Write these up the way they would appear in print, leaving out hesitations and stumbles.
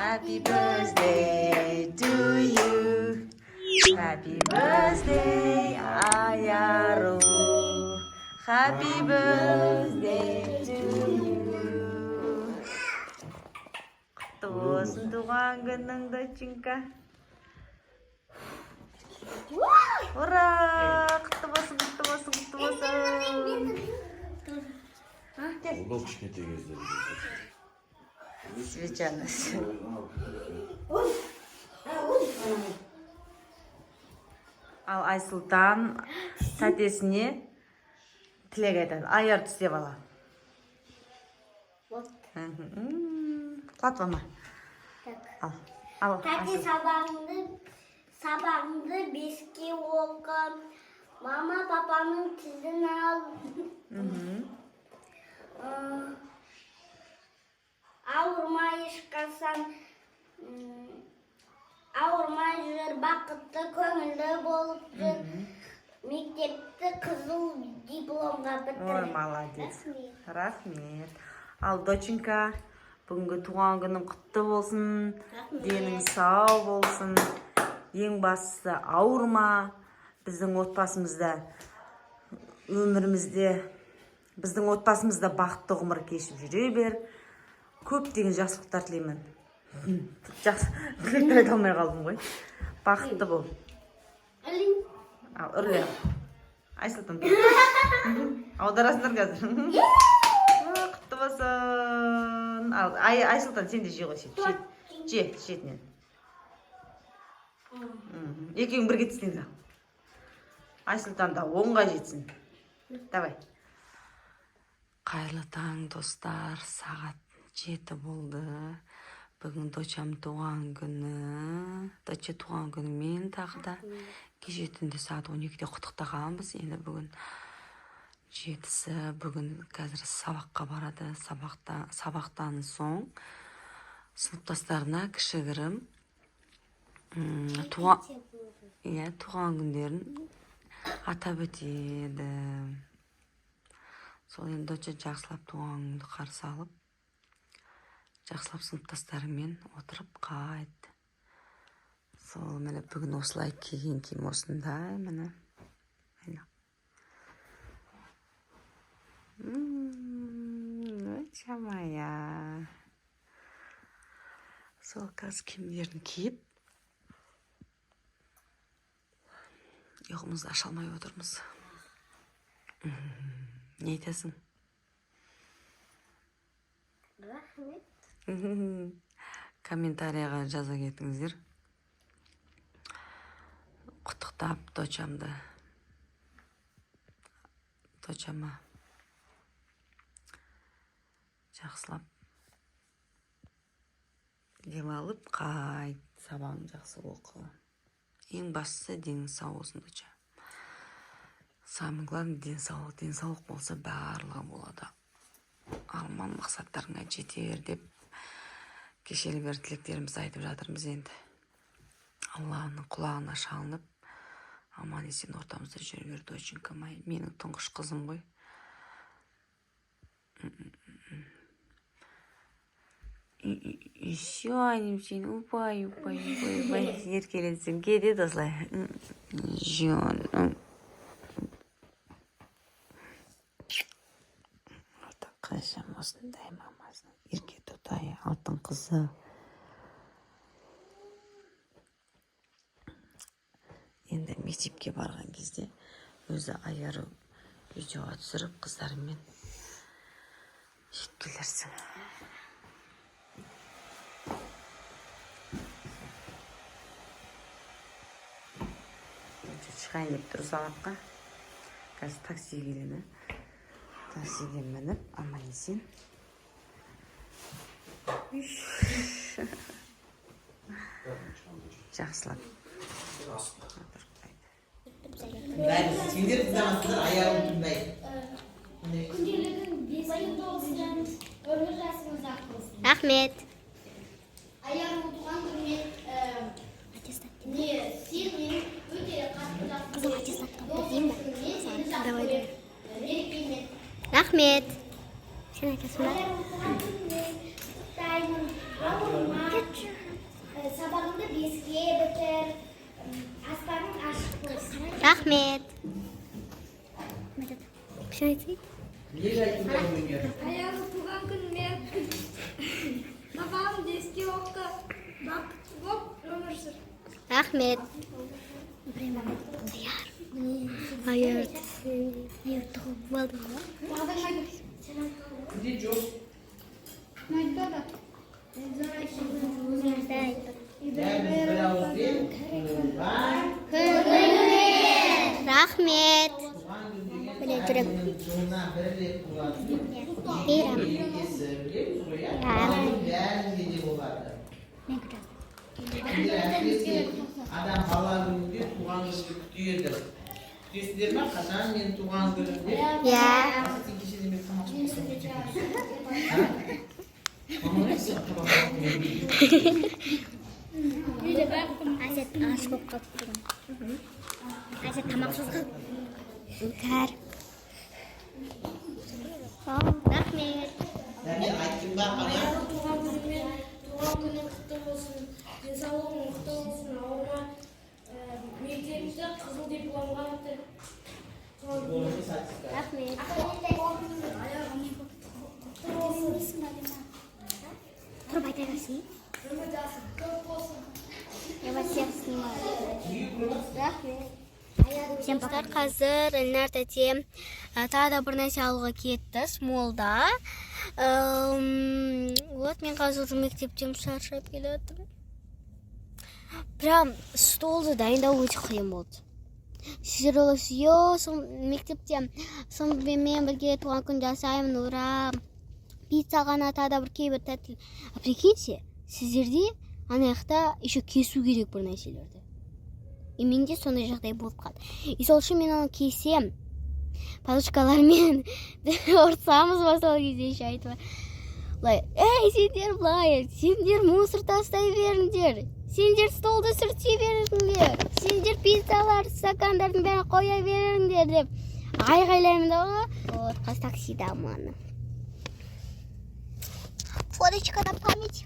Happy birthday to you. Happy birthday, Ayaru. Happy birthday to you. Құтты болсын туған күнің, доченька. Ура! Құтты болсын, құтты болсын, құтты болсын. Ол кішкентай кезде. Свечаны. Ал Айсұлтан тәтесіне тілек айтады. Аяр түсте бала. Құлатып ма? Ал. Тәте сабағыңды беске оқы. Мама папаның тізін ал. Ауырмай ешқасан. Ауырмай жүр, бақытты көңілді болып жүр. Мектепті қызыл дипломға бітір. Ой, молодец. Рахмет. Ал доченька, бүгінгі туған күнің құтты болсын. Денің сау болсын. Ең бастысы ауырма. Біздің отбасымызда, өмірімізде, біздің отбасымызда бақытты ғұмыр кешіп жүре бер. Көптеген жақсылықтар тілеймін. Тілектер айта алмай қалдым ғой. Бақытты бол. Ал, үрле. Айсұлтан. Аударасыңдар қазір. Құтты болсын. Айсұлтан, сен де же ғой, же, шетінен. Екеуің бірге тістеңіз. Айсұлтан да оңға жетсін. Давай. Қайырлы таң, достар. Сағат 7 болды. Бүгін дочам туған күні. Доча туған күні мен тағы да. Кеше түнде сағат 12-де құттықтағанбыз. Енді бүгін 7-сі. Бүгін қазір сабаққа барады. Сабақтан соң сыныптастарына кішігірім туған күндерін атап өтеді. Сол енді доча жақсылап туған күнді қарсы алып, жақсылап сыныптастарымен отырып қайтты. Сол міне бүгін осылай киген киім осындай міне. Доча моя. Сол қазір киімдерін киіп, ұйқымызды аша алмай отырмыз. Не айтасың? Рахмет. Комментарияға жаза кетіңіздер. Құттықтап дочама жақсылап демалып қайт, сабағын жақсы оқы. Ең бастысы денің сау болсын, доча. Самый главный денсаулық. Денсаулық болса барлығы болады. Арман мақсаттарыңа жетер деп кешелі бері тілектерімізді айтып жатырмыз енді. Алланың құлағына шалынып, аман есен ортамызда жүре бер, доченька моя. Менің тұңғыш қызым ғой. Еще анем сен, упай. Еркелетсің, кетеді осылай. Жоным. Қашам осындай мамасының ерке тұтайы, алтын қызы. Енді мектепке барған кезде өзі Аяру видеоға түсіріп қыздарымен жеткелерсің. Шығайын деп тұр сабаққа. Қазір такси келеді. Таксиге мініп, аман есен. Жақсылап. Сендер тыңдамасыңдар, аяғым тыңдайды. Күнделігің 5 айында болсын, өмір жасыңыз ақ болсын. Рахмет. Аяғым туған күнмен сен менің өте қатты жақсы. Рахмет. Сен айтасың ба? Сабағыңды 5-ге бітір. Аспаның ашық болсын. Рахмет. Сен айтайын? Неге айтып отырмын? Аяғы туған күн мен сабағым 5-ге оқы, бақытты боп өмір сүр. Рахмет. Аяр туған болдың ба? Где жоқ? Бәріміз бір ауызбен Рахмет. туған күн деген Біле тұрып. жылына бір рет туатын. Бейрам. Мерекесі, білеміз ғой, иә? Иә. Оның бәрінде де болады. Енді әсіресе адам бала күнінде туған күнді күтеді. Күтесіздер ма? Қашан мен туған күнім деп? Иә. Сен кеше де мен тамақ жасап Мамалай сен тамақ Әсет аш болып қалып тұрмын. Әсет тамақсыз қалып. Үкәр. Рахмет. Мен айттым ба ана? Туған күнің құтты болсын, денсаулығың мықты болсын, ауырма. Мектепті қызыл дипломға бітір. Болмай сатысқа. Рахмет. Тұрып айта берсін. Көп болсын. Я вас всех снимаю. Неге көрмейсің? Рахмет. Всем пока. Қазір Эльнар тәте тағы да бір нәрсе алуға кетті смолда. Вот мен қазір мектептен шаршап келатырмын. Прям столды дайындау өте қиын болды. Сіздер олайсыз, мектепте сыныппенмен бірге туған күн жасаймын, ура. Пицца ғана тағы да бір кейбір тәттілік. А прикиньте, сіздерде ана жақта еще кесу керек бір нәрселерді. И менде сондай жағдай болып қалды. И сол үшін мен оны кесем, подушкалармен ұрсамыз ба сол кезде еще айтып. Эй, сендер былай, сендер мусор тастай беріңдер. Сендер столды сүрте беріңдер. Сендер пиццалар, стакандардың бәрін қоя беріңдер деп айғайлаймын да ғой. Вот, қаз таксида маны. Фоточка на память.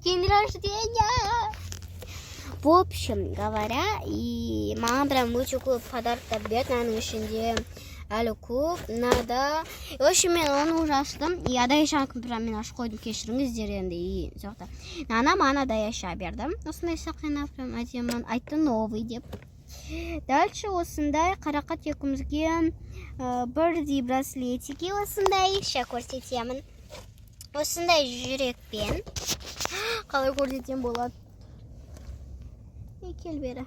День рождения. В общем говоря, и мама прям очень көп подарктар берді, наның ішінде әлі көп, надо. В общем, мен оны уже аштым. И адайшан күн прям мен ашып қойдым, кешіріңіздер енді. И соқта. Ана мана адайша берді. Осындай сақина прям әдемі айтты новый деп. Дальше осындай қарақат екімізге бірдей браслетики осындай ша көрсетемін. Осындай жүрекпен. Қалай көрсетем болады? Кел бері.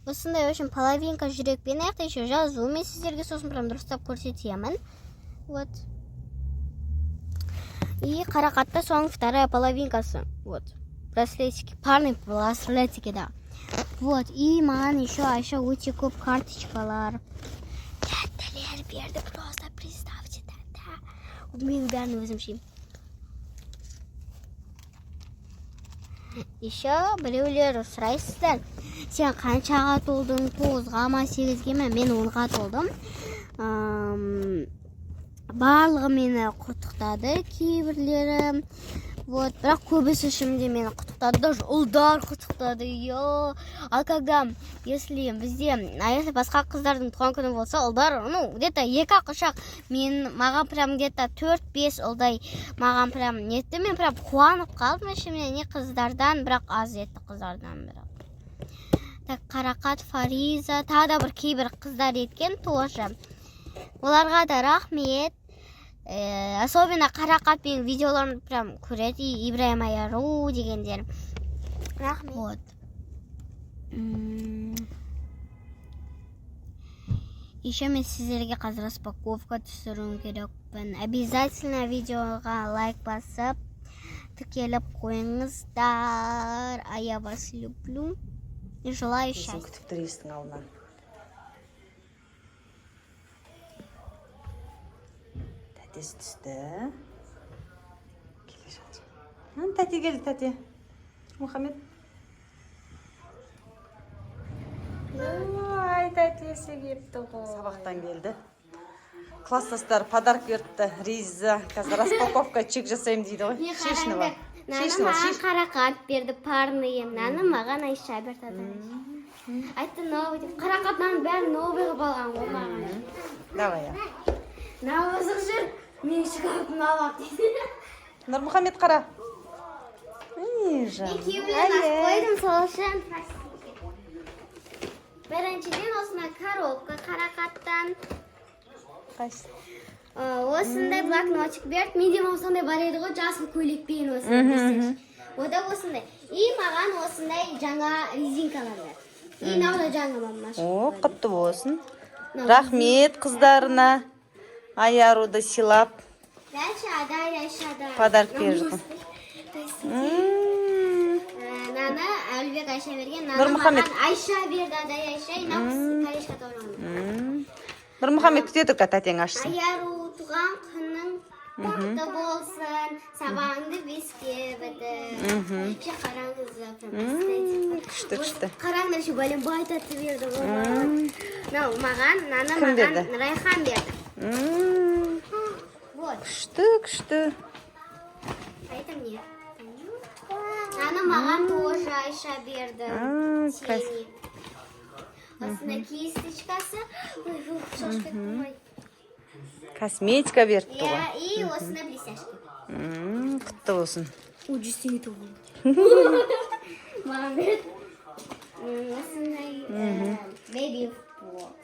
Осындай, в общем, половинка жүрекпен аяқта еще жазу. Мен сіздерге сосын прям дұрыстап көрсетемін. Вот. И қарақатта соның вторая половинкасы. Вот. Браслетики. Парные браслетики, да. Вот. И маған еще өте көп карточкалар. Тәттілер берді. Просто представьте, тәтті. Мен бәрін өзім шейм. Еще біреулер сұрайсыздар. Сен қаншаға толдың? 9-ға ма, 8-ге ме? Мен 10-ға толдым. Барлығы мені құттықтады, кейбірлері. Вот, бірақ көбісі шымде мені құттықтады, даже ұлдар құттықтады. Ал когда, если бізде, если басқа қыздардың туған күні болса, ұлдар, где-то 2-3 шақ, маған прям где-то 4-5 ұлдай маған прям нетті, мен прям қуанып қалдым, ішімнен не қыздардан, бірақ аз етті қыздардан бірақ. Так, қарақат, Фариза, тағы да бір кейбір қыздар еткен тоже. Оларға да рахмет. Особенно қарақат мен видеоларын прям көреді, Ибраим Аяру дегендер. Рахмет. Вот. Еще мен сіздерге қазір распаковка түсіруім керекпін. Обязательно видеоға лайк басып, тіркеліп қойыңыздар. А я вас люблю. И желаю счастья. Күтіп тұр естің алдынан. Тәтесі түсті. Келе жатыр. Тәте келді, тәте. Мұхаммед. Ой, тәтесі кепті ғой. Сабақтан келді. Класстастар подарок беріпті. Риза. Қазір распаковка чек жасаймын дейді ғой. Шешіні бар. Наны маған қарақат берді, парныйым. Наны маған Айша берді. Айтты, новый деп. Қарақатнан бәрі новый қып алған ғой маған. Давай, я. Навызық жүр, мен шкафын алап дейді. Нұрмұхаммед қара. Екеуінен ақ қойдым сол үшін. Біріншіден осына коробка қарақаттан. Қайсы? Осындай блокнотик берді. Менде осындай бар еді ғой, жасыл көйлекпен осындай. Ода осындай. И маған осындай жаңа резинкалар берді. И мынау жаңа мамаш. О, құтты болсын. Рахмет қыздарына. Аяруды сыйлап подарок берді. Наны Әлбек Айша берген. Нұрмұхаммед. Айша берді, Адай Айша. Инау колешка тоғырған. Нұрмұхаммед күтеді ка тәтең ашсын. Аяру туған күнің құтты болсын. Сабағыңды беске біді. Ше қараңыздар. Күшті. Қараңдар ше бәлем бай тәтті берді ғой. Маған наны Кім берді? маған Райхан берді. Күшті. Это мне. Наны маған тоже Айша берді. Сені. Осында кисточкасы. Ой, шашка етмей. Косметика берді ғой. И осында блестяшка. Құтты болсын. О, 100 теңге туған. Маған берді. Осындай baby box.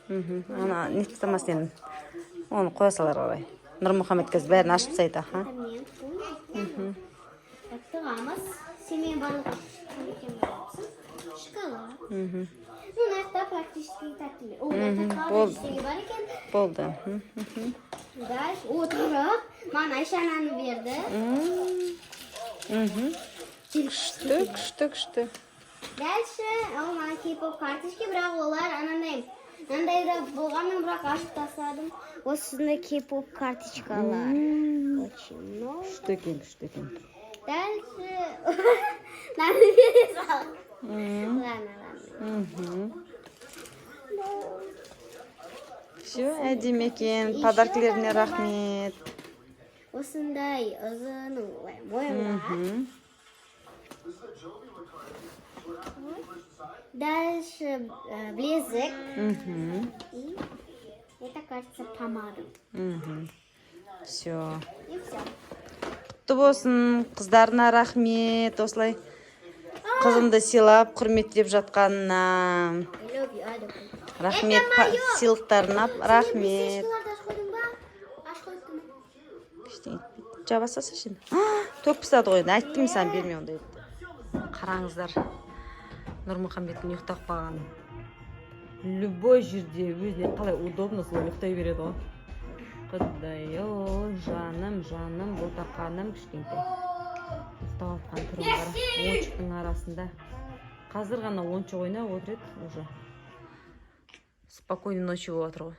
Ана не тұтамасын енді. Оны қоя салар орай. Нұрмұхаммед кез бәрін ашып сайты. Оттығамыз. Семей барлығы шоколад. Ну, это практически тәттілі. О, это қалдырыстығы бар екен. Болды. Дальше отырып, маған Айша наны берді. Күшті. Дальше, ол маған кейпоп карточки, бірақ олар анандайда болғанмен бірақ ашып тастадым. Осында кейпоп карточкалар. Очень много. Күшті екен. Дальше, наны бере сал. Ладно. Все, әдемі екен. Подаркілеріне рахмет. Осындай ұзын мойынға. Дальше блеск. И это, кажется, помада. Все. И все. Құтты болсын, қыздарына рахмет. Осылай қызымды сыйлап, құрметтеп жатқанына. Рахмет, сыйлықтарына рахмет. Жабасасы шын. Төк пысады ғой, айттым сән берме ондай. Қараңыздар. Нұрмұхаммедтің ұйықтап қалғаны. Любой жерде өзіне қалай удобно солай ұйықтай береді ғой. Құдай-ай, жаным, бұлтақаным кішкентай. Ұйықтап атқан түрін қара. Ойыншықтың арасында. Қазір ғана ойыншық ойнап отыр еді уже. Спокойной ночи болып жатыр ғой.